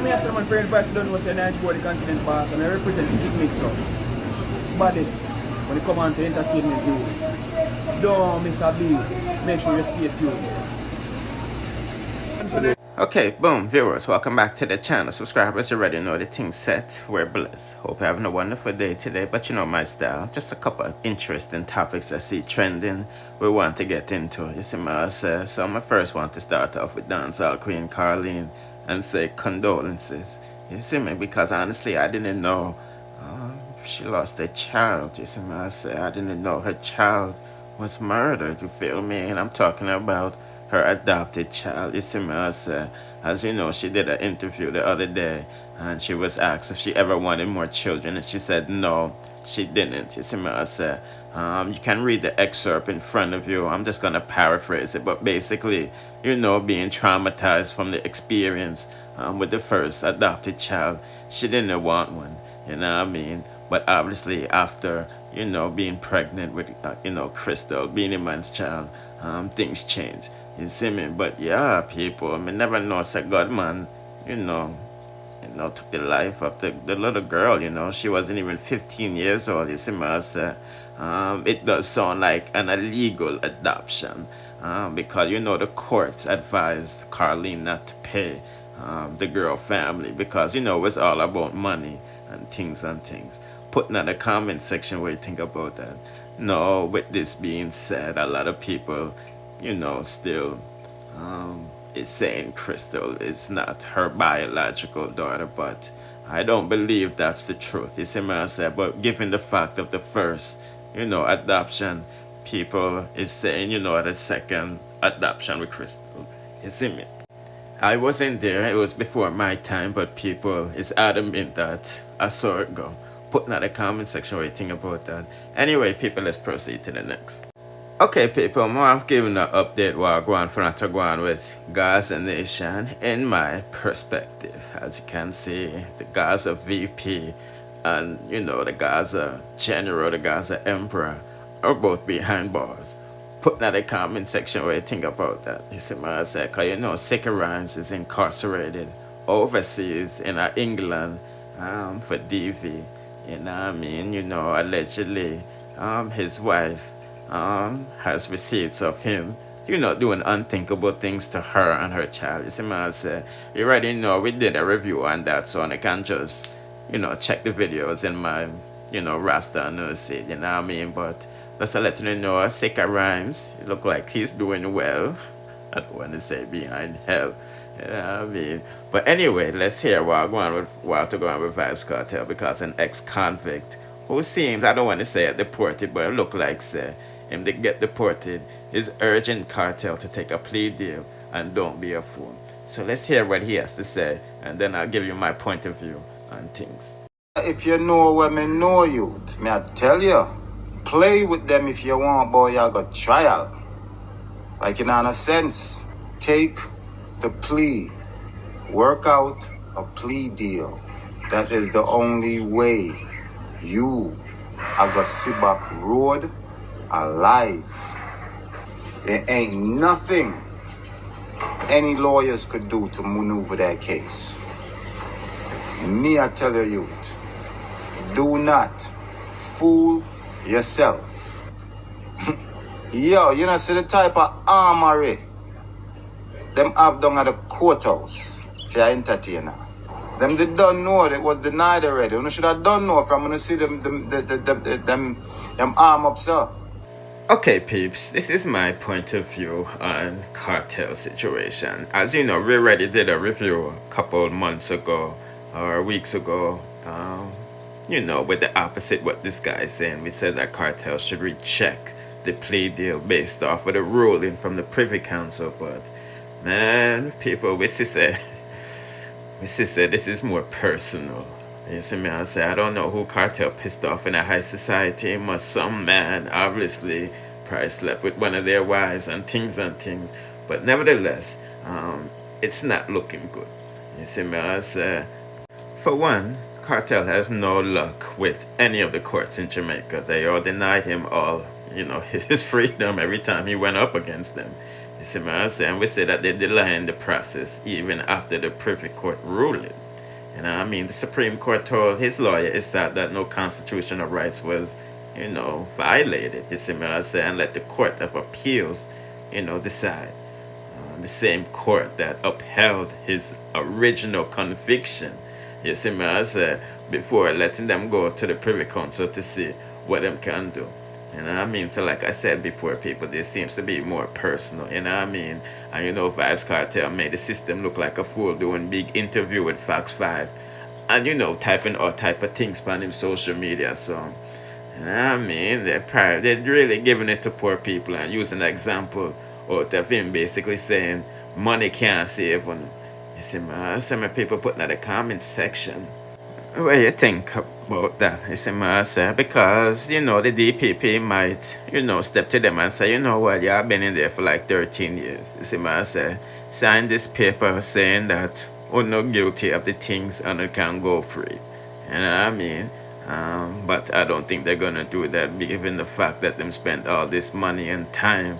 me as someone friend pass don't know say Nice boy the continent pass and I represent Kingmixup. Baddest when it come on to entertainment news. Don't miss a beat. Make sure you stay tuned. Okay, boom, viewers, welcome back to the channel. Subscribers, you already know the thing set. We're blessed. Hope you're having a wonderful day today. But you know my style. Just a couple of interesting topics I see trending we want to get into. You see my so I first want to start off with dancehall queen Carlene and say condolences. You see me? Because honestly, I didn't know she lost a child. You see me? I didn't know her child was murdered. You feel me? And I'm talking about her adopted child. You see me? As you know, she did an interview the other day and she was asked if she ever wanted more children and she said no, she didn't. You see me? You can read the excerpt in front of you. I'm just going to paraphrase it, but basically, you know, being traumatized from the experience with the first adopted child, she didn't want one, you know what I mean? But obviously after, you know, being pregnant with, you know, Crystal, Beenie Man's child, things change. You see me? But yeah, people, I mean, never know, say God, man, you know, took the life of the little girl, you know. She wasn't even 15 years old, you see me? It does sound like an illegal adoption because, you know, the courts advised Carlene not to pay the girl family because, you know, it was all about money and things. Put in the comment section what you think about that. No, with this being said, a lot of people, you know, still is saying Crystal is not her biological daughter, but I don't believe that's the truth. You see what I said? But given the fact of the first, you know, adoption, people is saying, you know, the second adoption with Crystal. You see me? I wasn't there, it was before my time, but people is adamant that I saw it go. Put in the comment section what you think about that. Anyway, people, let's proceed to the next. Okay, people, I'm giving an update while going to go on with Gaza Nation. In my perspective, as you can see, the Gaza VP and, you know, the Gaza General, the Gaza Emperor are both behind bars. Put in the comment section what you think about that. You see what I say? Because, you know, Sicker Rhymes is incarcerated overseas in England for DV. You know what I mean? You know, allegedly, his wife has receipts of him, you know, doing unthinkable things to her and her child. You see what I say? You already know we did a review on that, so I can just, you know, check the videos in my, you know, Rasta newsfeed, you know what I mean? But just to let you know, Sicker Rhymes, it look like he's doing well. I don't want to say behind hell. You know what I mean? But anyway, let's hear while to go on with Vybz Kartel, because an ex-convict who seems, I don't want to say deported, but it look like say him to get deported is urging Kartel to take a plea deal and don't be a fool. So let's hear what he has to say, and then I'll give you my point of view on things. If you know where me know you, may I tell you, play with them if you want, boy, you got trial. Like in a sense, take the plea, work out a plea deal. That is the only way you are gonna sit back road alive. There ain't nothing any lawyers could do to maneuver that case. Me, I tell you, youth, do not fool yourself. Yo, you know, see the type of armory them have down at the courthouse for your entertainer. Them they don't know it was denied already. You should have done know from when you see them arm up, sir. Okay, peeps, this is my point of view on Kartel situation. As you know, we already did a review a couple months ago or weeks ago, you know, with the opposite what this guy is saying. We said that Kartel should recheck the plea deal based off of the ruling from the Privy Council, but man, people, we say this is more personal. You see me, I say, I don't know who Kartel pissed off in a high society. Must some man, obviously, probably slept with one of their wives and things. But nevertheless, it's not looking good. You see me, I say, for one, Kartel has no luck with any of the courts in Jamaica. They all denied him all, you know, his freedom every time he went up against them. You see what I'm saying? We say that they're delaying the process even after the Privy Court ruling. You know what I mean? The Supreme Court told his lawyer is that no constitutional rights was, violated. You see what I'm saying? And let the Court of Appeals, decide. The same court that upheld his original conviction, you see what I'm saying, before letting them go to the Privy Council to see what them can do. You know what I mean? So like I said before, people, this seems to be more personal, you know what I mean? And Vybz Kartel made the system look like a fool doing big interview with Fox 5. And typing all type of things on him social media. So, you know what I mean? They're really giving it to poor people and using an example out of him basically saying money can't save on. You see, some people putting in the comment section. What do you think about that? You see, because, the DPP might, step to them and say, you know what, I've been in there for like 13 years. You see, sign this paper saying that we're not guilty of the things and it can go free. You know what I mean? But I don't think they're going to do that given the fact that them spent all this money and time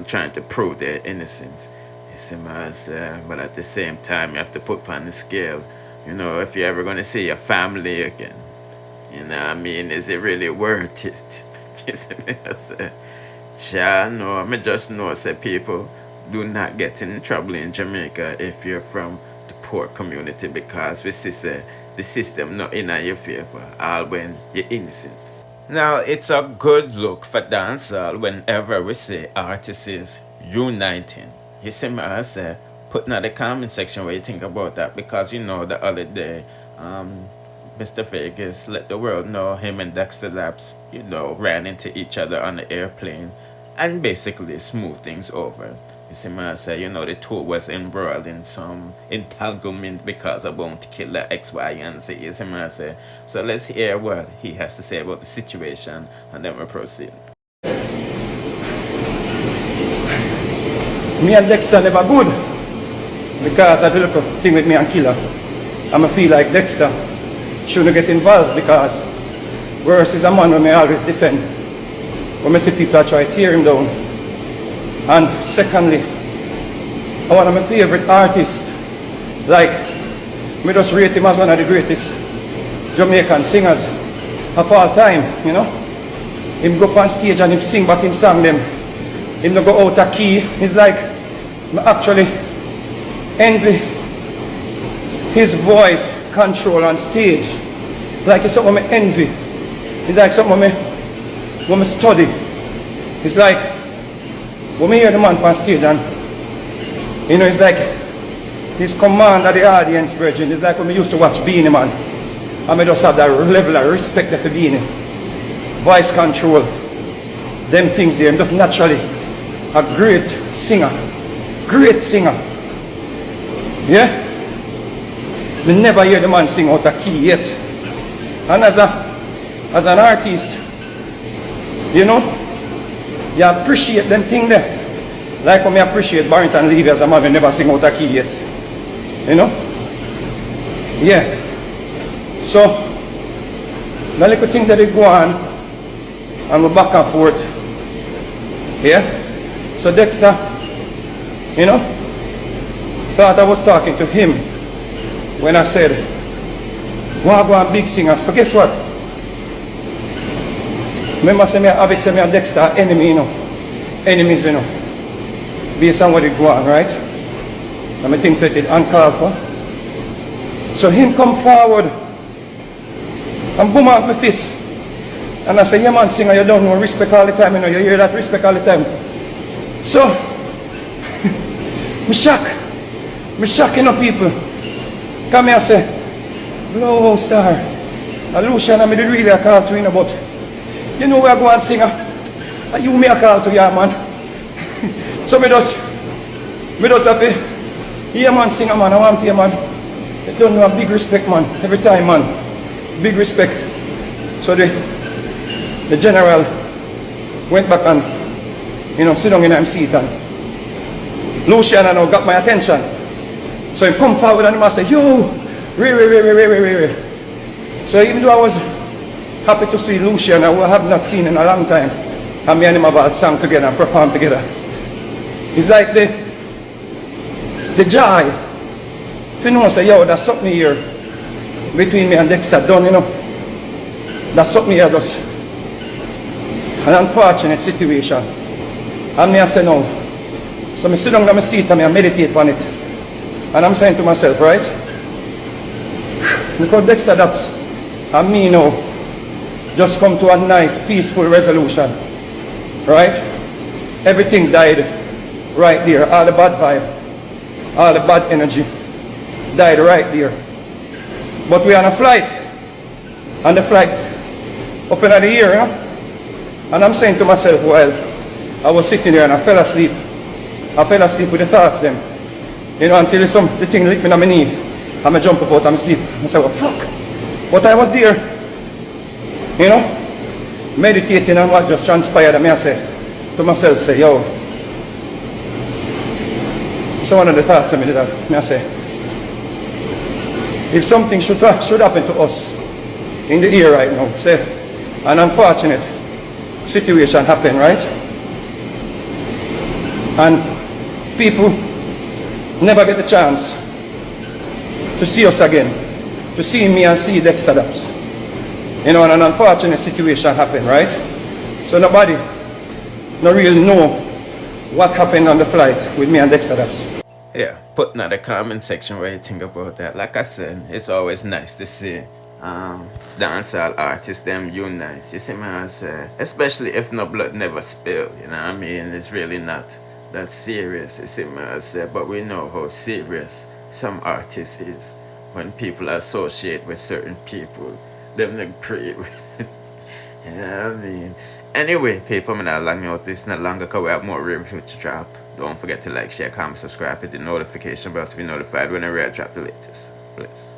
trying to prove their innocence. You see, but at the same time, you have to put on the scale. If you're ever going to see your family again, you know what I mean? Is it really worth it? You see me? I just know, people do not get in trouble in Jamaica if you're from the poor community because we see the system not in your favor, all when you're innocent. Now, it's a good look for dancehall whenever we see artists uniting. You see me, put in the comment section what you think about that because the other day, Mr. Vegas let the world know him and Dexta Daps, ran into each other on the airplane and basically smooth things over. You see me, the two was embroiled in some entanglement because of Bounty Killer X, Y, and Z. You see me, so let's hear what he has to say about the situation and then we'll proceed. Me and Dexta never good because I do look a thing with me and Killer. I feel like Dexta shouldn't get involved because worse is a man who may always defend. When I see people try to tear him down. And secondly, one of my favorite artists, like, me just rate him as one of the greatest Jamaican singers of all time, Him go up on stage and him sing but him sang them. Him no go out of key. It's like, I actually envy his voice control on stage. Like it's something I envy. It's like something I study. It's like, when I hear the man on stage and, it's like his command of the audience, virgin. It's like when we used to watch Beenie, man. And I just have that level of respect for Beenie. Voice control, them things there. I'm just naturally a great singer. Great singer. Yeah? We never hear the man sing out of key yet. And as an artist, you appreciate them thing there. Like when I appreciate Barrington Levy as a man who never sing out of key yet. Yeah. So, the little thing that they go on, and we're back and forth. Yeah? So Dexta, thought I was talking to him when I said, go on big singers. So guess what? Remember say me Avec say me and Dexta enemy, enemies, based on what they go on, right? And I think that it uncalled for. So him come forward and boom out my fist. And I say, yeah man, singer, you don't know respect all the time, you hear that respect all the time. So, me shock, people. Come here and say, blow star, a Lucian and me did really a call to but we are going to sing, you me a call to ya man. So me just have to, yeah man, singer man, I want to hear man. You don't know a big respect man, every time man, big respect. So the general went back and, sit down in his seat and Lucian and got my attention. So he come forward and he say, yo, Ray. So even though I was happy to see Lucian, I have not seen in a long time, and me and him have sang together and performed together. It's like the joy. If you know, say, yo, there's something here between me and Dexta done, you know. That's something here does. An unfortunate situation. And me I say no. So I sit down in my seat and I meditate on it. And I'm saying to myself, right? Look how Dexta Daps and me now just come to a nice, peaceful resolution. Right? Everything died right there. All the bad vibe, all the bad energy died right there. But we're on a flight. And the flight up in the air, you know? And I'm saying to myself, while I was sitting there and I fell asleep. I fell asleep with the thoughts then. You know, until the thing licked me on my knee. And I jump up out of my sleep. I said, well, fuck. But I was there. You know? Meditating on what just transpired. And I say to myself, say, yo. So one of the thoughts I made that. I say, if something should happen to us in the air right now, say, an unfortunate situation happen, right? And people never get the chance to see us again, to see me and see Dexta Daps. You know, and an unfortunate situation happen, right? So nobody not really know what happened on the flight with me and Dexta Daps. Yeah, put in the comment section what you think about that. Like I said, it's always nice to see dancehall artists them unite. You see me, I say, especially if no blood never spilled. You know what I mean? It's really not that serious. You see me, I say, but we know how serious some artists is when people associate with certain people. Them they pray with. You know what I mean? Anyway, people, I'm not long out this not longer because we have more review to drop. Don't forget to like, share, comment, subscribe, hit the notification bell to be notified whenever I drop the latest. Bless.